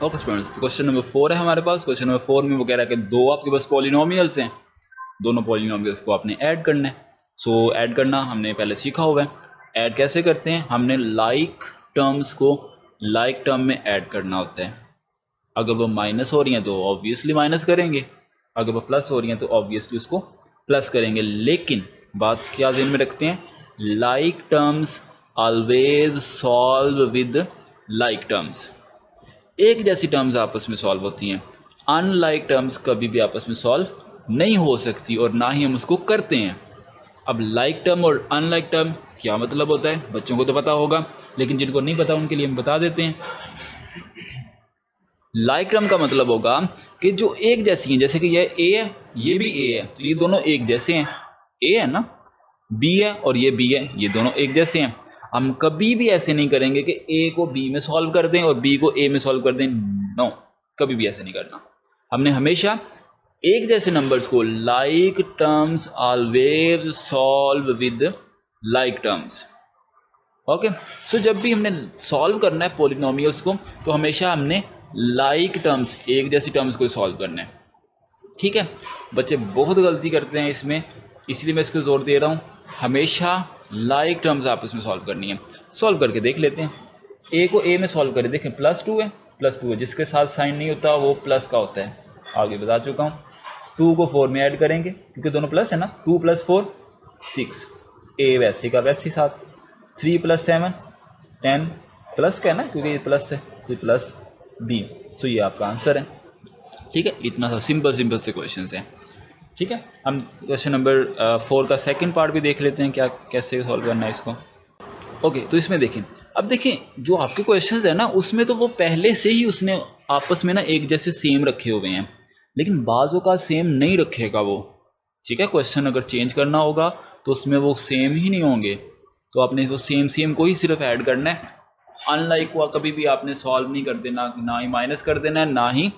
Okay students, तो question number 4 है हमारे पास। क्वेश्चन नंबर 4 में वो कह रहा है कि दो आपके पास पॉलिनोमियल्स हैं, दोनों पॉलिनोमियल्स को आपने ऐड करना है। सो ऐड करना हमने पहले सीखा हुआ है। ऐड कैसे करते हैं, हमने लाइक टर्म्स को लाइक टर्म में ऐड करना होता है। अगर वो माइनस हो रही हैं तो ऑब्वियसली माइनस करेंगे, अगर वो प्लस हो रही हैं तो ऑब्वियसली उसको प्लस करेंगे। लेकिन बात क्या ध्यान में रखते हैं, like terms always solve with like terms. एक जैसी टर्म्स आपस में सॉल्व होती हैं, अनलाइक टर्म्स कभी भी आपस में सॉल्व नहीं हो सकती और ना ही हम उसको करते हैं। अब लाइक टर्म और अनलाइक टर्म क्या मतलब होता है, बच्चों को तो पता होगा, लेकिन जिनको नहीं पता उनके लिए हम बता देते हैं। लाइक टर्म का मतलब होगा कि जो एक जैसी हैं, जैसे कि ये ए है, ये भी ए है, तो ये दोनों एक जैसे हैं। ए है ना, बी है और ये बी है, ये दोनों एक जैसे हैं। हम कभी भी ऐसे नहीं करेंगे कि ए को बी में सॉल्व कर दें और बी को ए में सॉल्व कर दें। नो, कभी भी ऐसे नहीं करना। हमने हमेशा एक जैसे नंबर्स को like terms always solve with like terms. Okay, so जब भी हमने सॉल्व करना है पॉलिनोमियल्स को तो हमेशा हमने लाइक टर्म्स, एक जैसी टर्म्स को सॉल्व करना है। ठीक है, बच्चे बहुत गलती करते हैं इसमें, इसलिए मैं इसको जोर दे रहा हूँ, हमेशा लाइक टर्म्स आपस में सॉल्व करनी है। सॉल्व करके देख लेते हैं। ए को ए में सॉल्व करें, देखें +2 है, +2 है, जिसके साथ साइन नहीं होता वो प्लस का होता है, आगे बता चुका हूँ। 2 को 4 में ऐड करेंगे क्योंकि दोनों प्लस है ना, 2 + 4 6, ए वैसे का वैसे ही साथ। 3 + 7 10, प्लस का है ना क्योंकि ये प्लस है तो प्लस बी, सो ये आपका आंसर है। ठीक है, इतना सा सिंपल से क्वेश्चन हैं। ठीक है, हम क्वेश्चन नंबर 4 का सेकंड पार्ट भी देख लेते हैं, क्या कैसे सॉल्व करना है इसको। ओके, तो इसमें देखें, अब देखें जो आपके क्वेश्चंस है ना उसमें तो वो पहले से ही उसने आपस में ना एक जैसे सेम रखे हुए हैं, लेकिन बाज़ों का सेम नहीं रखेगा वो। ठीक है, क्वेश्चन अगर चेंज करना होगा तो उसमें वो सेम ही नहीं होंगे, तो आपने वो सेम को ही सिर्फ ऐड करना है। अनलाइक हुआ कभी भी आपने सॉल्व नहीं कर देना, ना ही माइनस कर देना है ना ही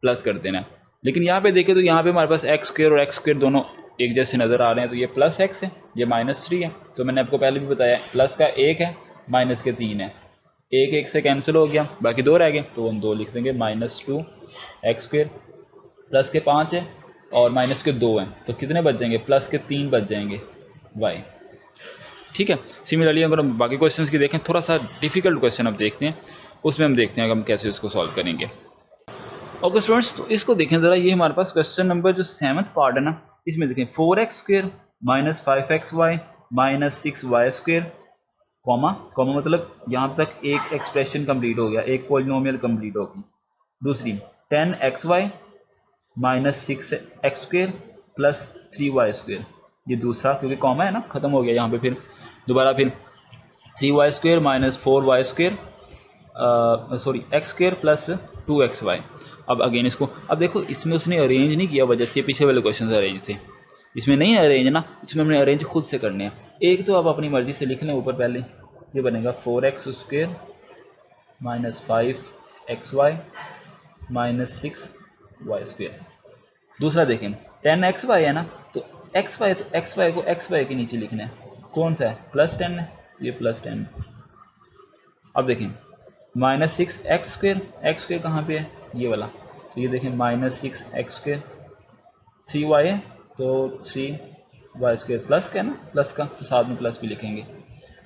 प्लस कर देना है। लेकिन यहाँ पे देखें तो यहाँ पे हमारे पास x² और x² दोनों एक जैसे नज़र आ रहे हैं, तो ये +x है, ये -3 है। तो मैंने आपको पहले भी बताया प्लस का 1 है, माइनस के 3 है, 1 से कैंसिल हो गया, बाकी 2 रह गए, तो हम 2 लिख देंगे। -2x² प्लस के 5 है और माइनस के 2 हैं, तो कितने बच जाएंगे, प्लस के 3 बच जाएंगे y। ठीक है, सिमिलरली अगर हम बाकी क्वेश्चंस की देखें, थोड़ा सा डिफिकल्ट क्वेश्चन अब देखते हैं, उसमें हम देखते हैं कि हम कैसे उसको सॉल्व करेंगे। ओके स्टूडेंट्स, तो इसको देखें ज़रा, ये हमारे पास क्वेश्चन नंबर जो 7th पार्ट है ना, इसमें देखें 4x² - 5xy - 6y², कॉमा मतलब यहाँ तक एक एक्सप्रेशन कंप्लीट हो गया, एक पॉलिनोमियल कंप्लीट होगी। दूसरी 10xy - 6x² + 3y², ये दूसरा, क्योंकि कॉमा है ना, ख़त्म हो गया यहाँ पे। फिर दोबारा फिर 3y² - 4y², sorry x² + 2xy। अब अगेन इसको, अब देखो इसमें उसने अरेंज नहीं किया, वजह से पीछे वाले क्वेश्चन अरेंज थे, इसमें नहीं है अरेंज ना, इसमें हमने अरेंज खुद से करने हैं। एक तो आप अपनी मर्ज़ी से लिख लें ऊपर, पहले ये बनेगा 4x² - 5xy - 6y²। दूसरा देखें 10xy है ना, तो xy को xy के नीचे लिखना है, कौन सा है, +10 है, ये +10। अब देखें -6x², x² कहाँ पे है, ये वाला, तो ये देखें -6x², 3y है तो 3y² प्लस का है ना, प्लस का, तो साथ में प्लस भी लिखेंगे।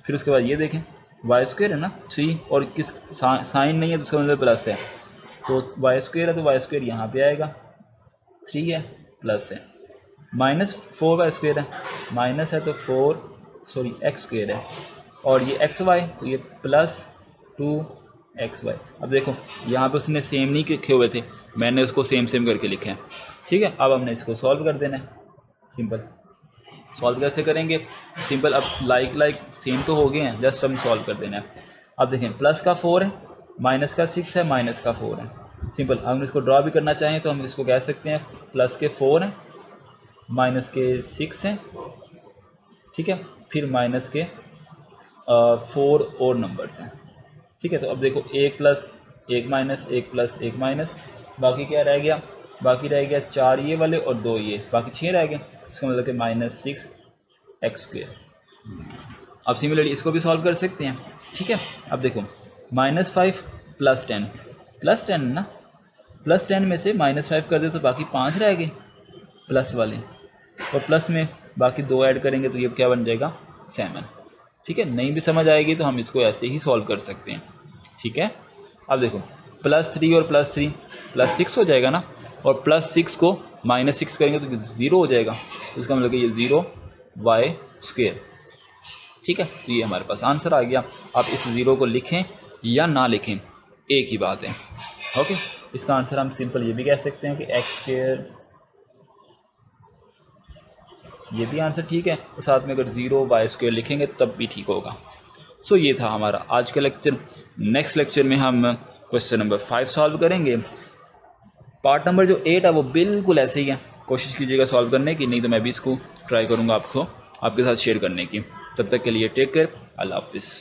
फिर उसके बाद ये देखें y² है ना 3, और किस साइन नहीं है तो उसका मतलब प्लस है, तो y² है तो y² यहाँ पे आएगा, 3 है प्लस है, -4y² है, माइनस है तो x² है, और ये xy तो ये +2xy। अब देखो यहाँ पे उसने सेम नहीं लिखे हुए थे, मैंने उसको सेम करके लिखे हैं। ठीक है, अब हमने इसको सॉल्व कर देना है, सिंपल। सॉल्व कैसे करेंगे, सिंपल, अब लाइक सेम तो हो गए हैं, जस्ट हम सॉल्व कर देना है। अब देखें प्लस का 4 है, माइनस का 6 है, माइनस का 4 है, सिंपल। हम इसको ड्रॉ भी करना चाहें तो हम इसको कह सकते हैं प्लस के 4 हैं, माइनस के 6 हैं, ठीक है, फिर माइनस के 4 और नंबर्स हैं। ठीक है, तो अब देखो 1 + 1 - 1 + 1 माइनस, बाकी क्या रह गया, बाकी रह गया 4 ये वाले और 2 ये, बाकी 6 रह गए, इसका मतलब कि -6x²। अब सिमिलरली इसको भी सॉल्व कर सकते हैं। ठीक है, अब देखो -5 + 10, +10 ना, +10 में से -5 कर दे तो बाकी 5 रह गए प्लस वाले, और प्लस में बाकी 2 ऐड करेंगे तो ये क्या बन जाएगा 7। ठीक है, नहीं भी समझ आएगी तो हम इसको ऐसे ही सॉल्व कर सकते हैं। ठीक है, अब देखो +3 और +3 +6 हो जाएगा ना, और +6 को -6 करेंगे तो 0 हो जाएगा, तो इसका मतलब कि ये 0y²। ठीक है, तो ये हमारे पास आंसर आ गया। आप इस 0 को लिखें या ना लिखें एक ही बात है। ओके, इसका आंसर हम सिंपल ये भी कह सकते हैं कि x², ये भी आंसर ठीक है, और साथ में अगर 0y² लिखेंगे तब भी ठीक होगा। सो ये था हमारा आज का लेक्चर। नेक्स्ट लेक्चर में हम क्वेश्चन नंबर 5 सॉल्व करेंगे। पार्ट नंबर जो 8 है वो बिल्कुल ऐसे ही है, कोशिश कीजिएगा सॉल्व करने की, नहीं तो मैं भी इसको ट्राई करूँगा आपके साथ शेयर करने की। तब तक के लिए टेक केयर, अल्लाह हाफिज़।